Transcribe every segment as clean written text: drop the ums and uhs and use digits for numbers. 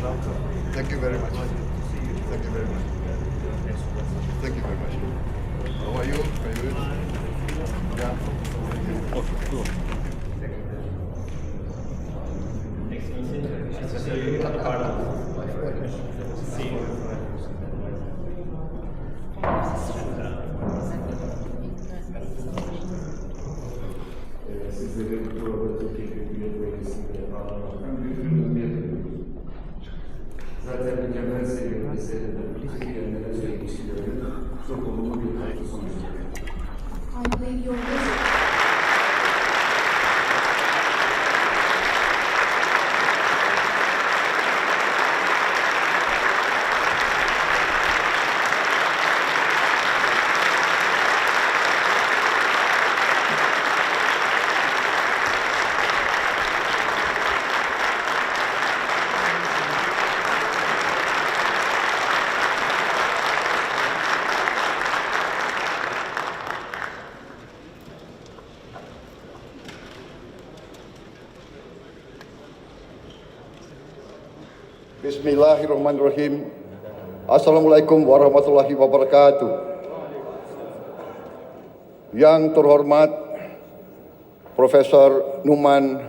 Thank you very much. Thank you very much. Thank you very much. How are you? Are you good? Yeah. Okay, cool. Sizlerin burada Türkiye'de bölgesinde zaten mükemmel seviyede seyreden Türkiye'lere söylemişlerdi. Çok olumlu bir katkı sonucu. I believe your visit Bismillahirrahmanirrahim. Assalamualaikum warahmatullahi wabarakatuh. Yang terhormat Profesor Numan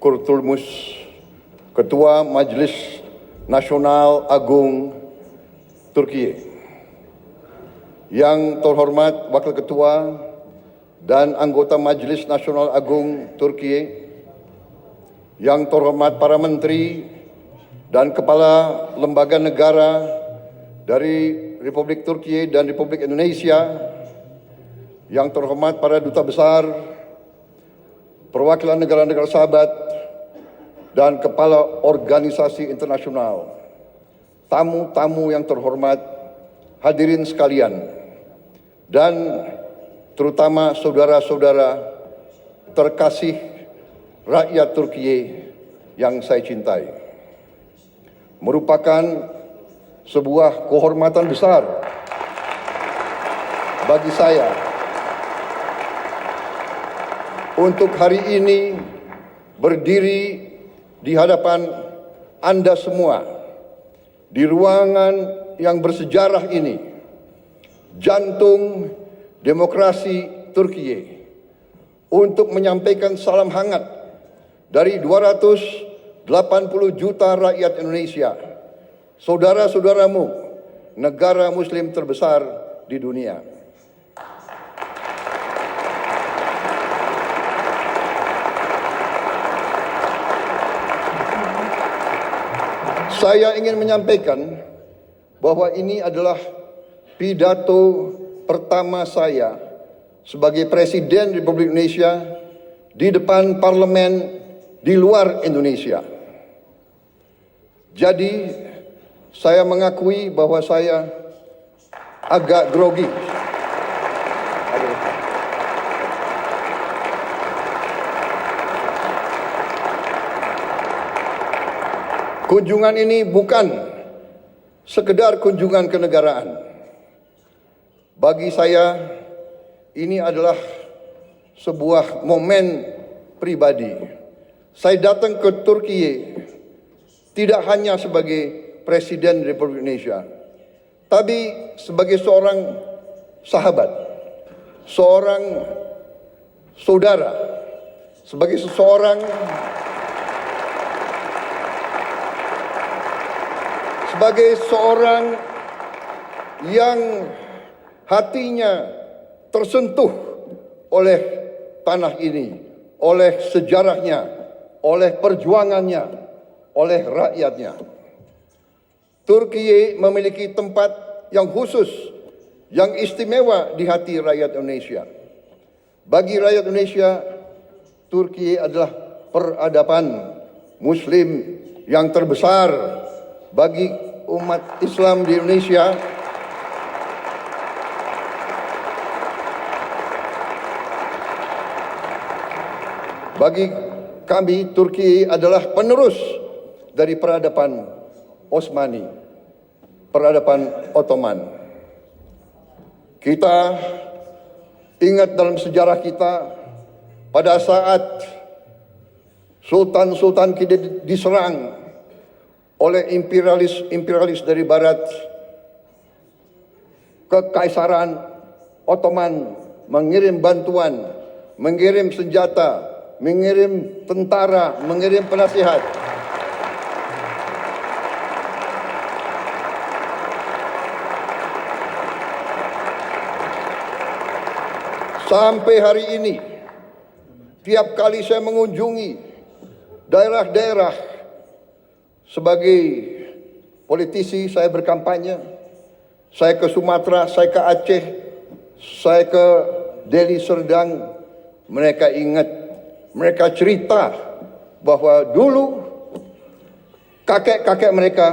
Kurtulmus, Ketua Majelis Nasional Agung Turki. Yang terhormat Wakil Ketua dan anggota Majelis Nasional Agung Turki. Yang terhormat para menteri dan kepala lembaga negara dari Republik Turki dan Republik Indonesia, yang terhormat para duta besar, perwakilan negara-negara sahabat, dan kepala organisasi internasional, tamu-tamu yang terhormat, hadirin sekalian, dan terutama saudara-saudara terkasih rakyat Turki yang saya cintai. Merupakan sebuah kehormatan besar bagi saya untuk hari ini berdiri di hadapan Anda semua di ruangan yang bersejarah ini, jantung demokrasi Turki, untuk menyampaikan salam hangat dari 280 juta rakyat Indonesia, saudara-saudaramu, negara muslim terbesar di dunia. Saya ingin menyampaikan bahwa ini adalah pidato pertama saya sebagai Presiden Republik Indonesia di depan parlemen di luar Indonesia. Jadi saya mengakui bahwa saya agak grogi. Kunjungan ini bukan sekedar kunjungan kenegaraan. Bagi saya ini adalah sebuah momen pribadi. Saya datang ke Turki tidak hanya sebagai Presiden Republik Indonesia, tapi sebagai seorang sahabat, seorang saudara, sebagai seorang yang hatinya tersentuh oleh tanah ini, oleh sejarahnya, oleh perjuangannya, oleh rakyatnya. Turki memiliki tempat yang khusus, yang istimewa di hati rakyat Indonesia. Bagi rakyat Indonesia, Turki adalah peradaban Muslim yang terbesar. Bagi umat Islam di Indonesia, bagi kami, Turki adalah penerus dari peradaban Osmani, peradaban Ottoman. Kita ingat dalam sejarah kita, pada saat sultan-sultan kita diserang oleh imperialis dari barat, Kekaisaran Ottoman mengirim bantuan, mengirim senjata, mengirim tentara, mengirim penasihat. Sampai hari ini, tiap kali saya mengunjungi daerah-daerah sebagai politisi, saya berkampanye, saya ke Sumatera, saya ke Aceh, saya ke Deli Serdang, mereka ingat, mereka cerita bahwa dulu kakek-kakek mereka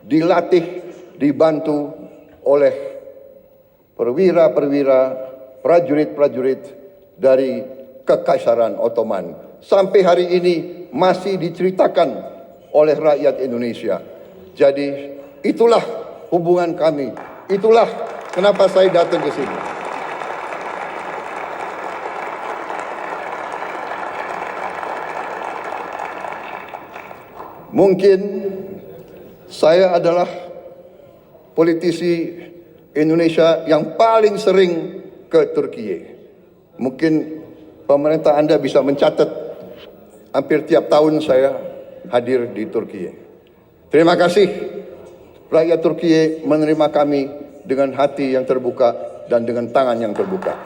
dilatih, dibantu oleh perwira-perwira, prajurit-prajurit dari Kekaisaran Ottoman. Sampai hari ini masih diceritakan oleh rakyat Indonesia. Jadi itulah hubungan kami. Itulah kenapa saya datang ke sini. Mungkin saya adalah politisi Indonesia yang paling sering ke Turki. Mungkin pemerintah Anda bisa mencatat hampir tiap tahun saya hadir di Turki. Terima kasih rakyat Turki menerima kami dengan hati yang terbuka dan dengan tangan yang terbuka.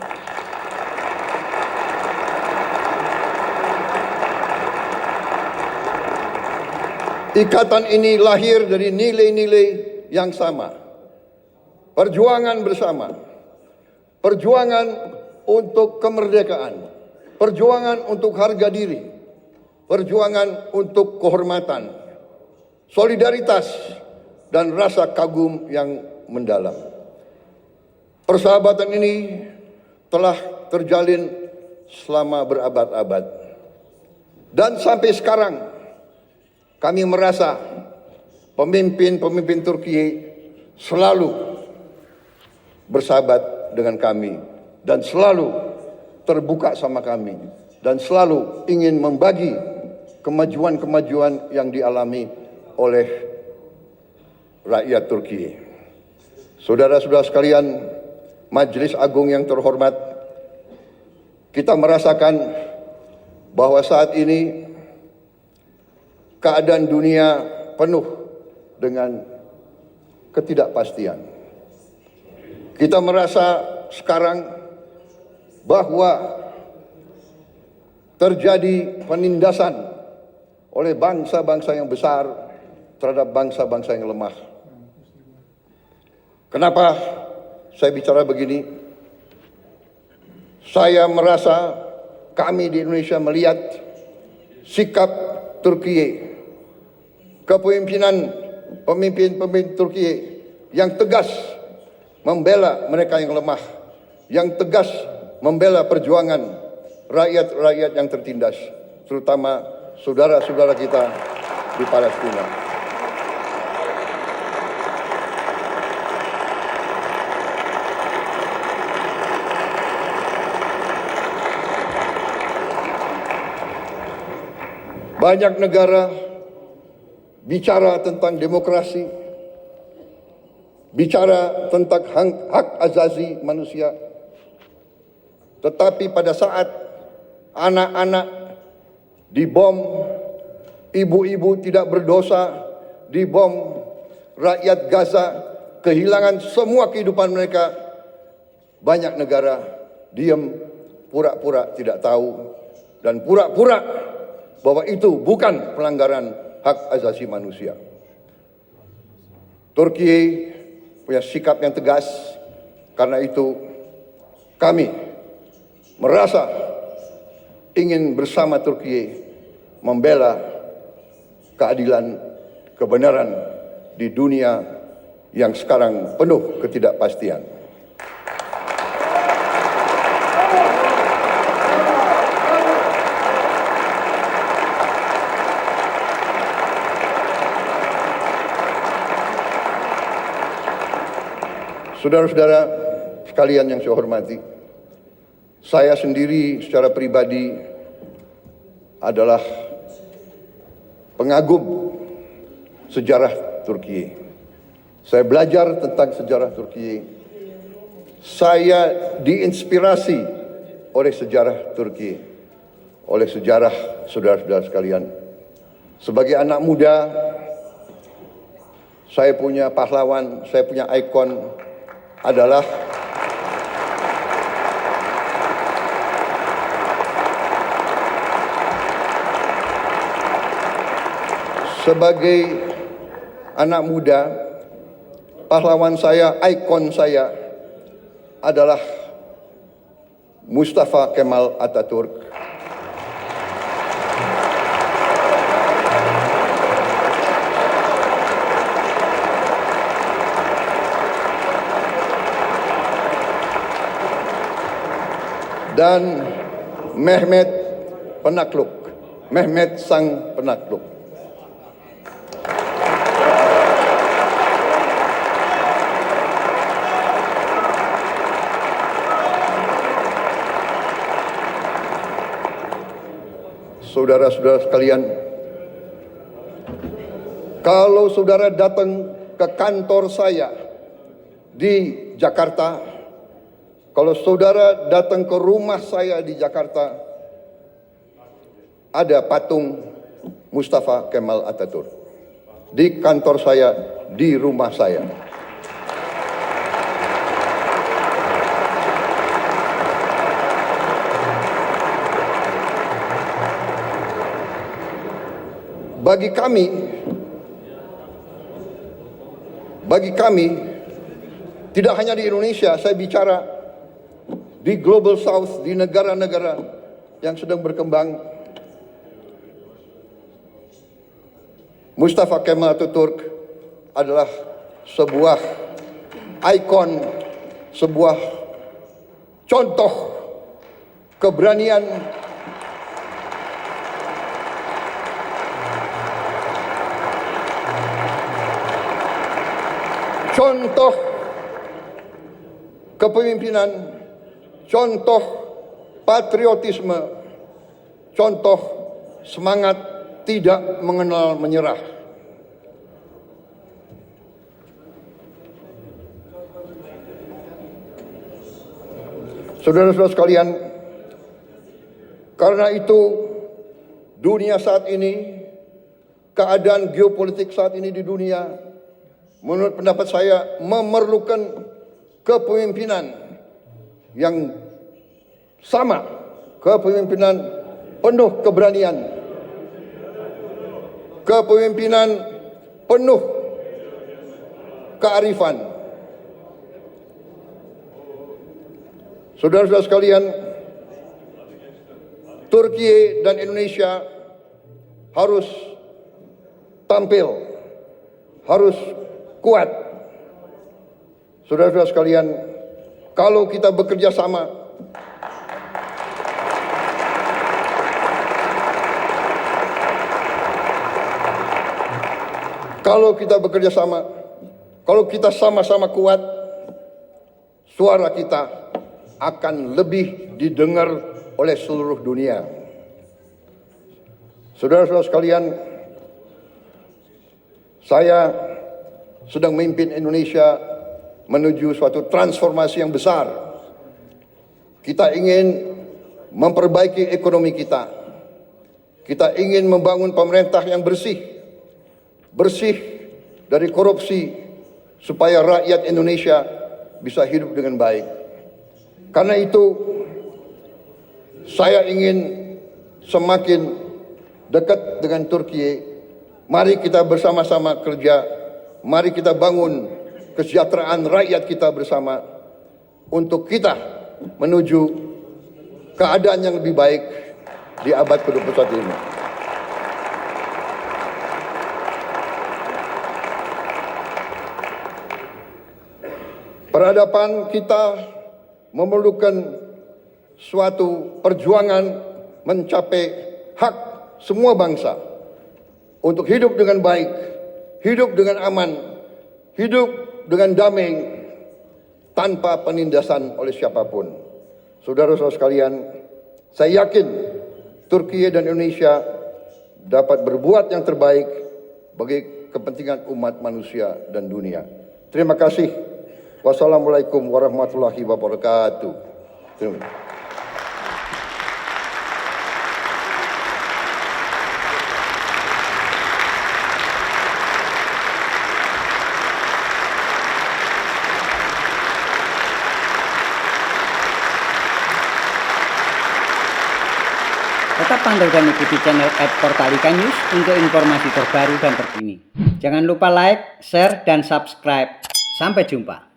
Ikatan ini lahir dari nilai-nilai yang sama. Perjuangan bersama. Perjuangan untuk kemerdekaan. Perjuangan untuk harga diri. Perjuangan untuk kehormatan. Solidaritas dan rasa kagum yang mendalam. Persahabatan ini telah terjalin selama berabad-abad. Dan sampai sekarang kami merasa pemimpin-pemimpin Turki selalu bersahabat dengan kami dan selalu terbuka sama kami dan selalu ingin membagi kemajuan-kemajuan yang dialami oleh rakyat Turki. Saudara-saudara sekalian, Majelis Agung yang terhormat, kita merasakan bahwa saat ini keadaan dunia penuh dengan ketidakpastian. Kita merasa sekarang bahwa terjadi penindasan oleh bangsa-bangsa yang besar terhadap bangsa-bangsa yang lemah. Kenapa saya bicara begini? Saya merasa kami di Indonesia melihat sikap Turki, kepemimpinan pemimpin-pemimpin Turki yang tegas membela mereka yang lemah, yang tegas membela perjuangan rakyat-rakyat yang tertindas, terutama saudara-saudara kita di Palestina. Banyak negara bicara tentang demokrasi, bicara tentang hak asasi manusia. Tetapi pada saat anak-anak dibom, ibu-ibu tidak berdosa dibom, rakyat Gaza kehilangan semua kehidupan mereka, banyak negara diam, pura-pura tidak tahu, dan pura-pura bahwa itu bukan pelanggaran hak asasi manusia. Turki punya sikap yang tegas, karena itu kami merasa ingin bersama Turki membela keadilan, kebenaran di dunia yang sekarang penuh ketidakpastian. Saudara-saudara sekalian yang saya hormati, saya sendiri secara pribadi adalah pengagum sejarah Turki. Saya belajar tentang sejarah Turki. Saya diinspirasi oleh sejarah Turki, oleh sejarah saudara-saudara sekalian. Sebagai anak muda, saya punya pahlawan, saya punya ikon adalah sebagai anak muda, pahlawan saya, ikon saya adalah Mustafa Kemal Atatürk. Dan Mehmet Penakluk, Mehmet Sang Penakluk. Saudara-saudara sekalian, kalau saudara datang ke kantor saya di Jakarta, kalau saudara datang ke rumah saya di Jakarta, ada patung Mustafa Kemal Atatürk. Di kantor saya, di rumah saya. Bagi kami, tidak hanya di Indonesia, saya bicara di Global South, di negara-negara yang sedang berkembang, Mustafa Kemal Atatürk adalah sebuah ikon, sebuah contoh keberanian, contoh kepemimpinan, contoh patriotisme, contoh semangat tidak mengenal menyerah. Saudara-saudara sekalian, karena itu dunia saat ini, keadaan geopolitik saat ini di dunia, menurut pendapat saya memerlukan kepemimpinan yang sama, kepemimpinan penuh keberanian, kepemimpinan penuh kearifan. Saudara-saudara sekalian, Turki dan Indonesia harus tampil, harus kuat. Saudara-saudara sekalian, kalau kita bekerja sama, kalau kita sama-sama kuat, suara kita akan lebih didengar oleh seluruh dunia. Saudara-saudara sekalian, saya sedang memimpin Indonesia menuju suatu transformasi yang besar. Kita ingin memperbaiki ekonomi kita. Kita ingin membangun pemerintah yang bersih dari korupsi, supaya rakyat Indonesia bisa hidup dengan baik. Karena itu, saya ingin semakin dekat dengan Turki. Mari kita bersama-sama kerja. Mari kita bangun kesejahteraan rakyat kita bersama untuk kita menuju keadaan yang lebih baik di abad ke-21 ini. Peradaban kita memerlukan suatu perjuangan mencapai hak semua bangsa untuk hidup dengan baik, hidup dengan aman, hidup dengan damai, tanpa penindasan oleh siapapun. Saudara-saudara sekalian, saya yakin Turki dan Indonesia dapat berbuat yang terbaik bagi kepentingan umat manusia dan dunia. Terima kasih. Wassalamualaikum warahmatullahi wabarakatuh. Terima kasih. Tetap pantau dan ikuti channel @portalika News untuk informasi terbaru dan terkini. Jangan lupa like, share, dan subscribe. Sampai jumpa.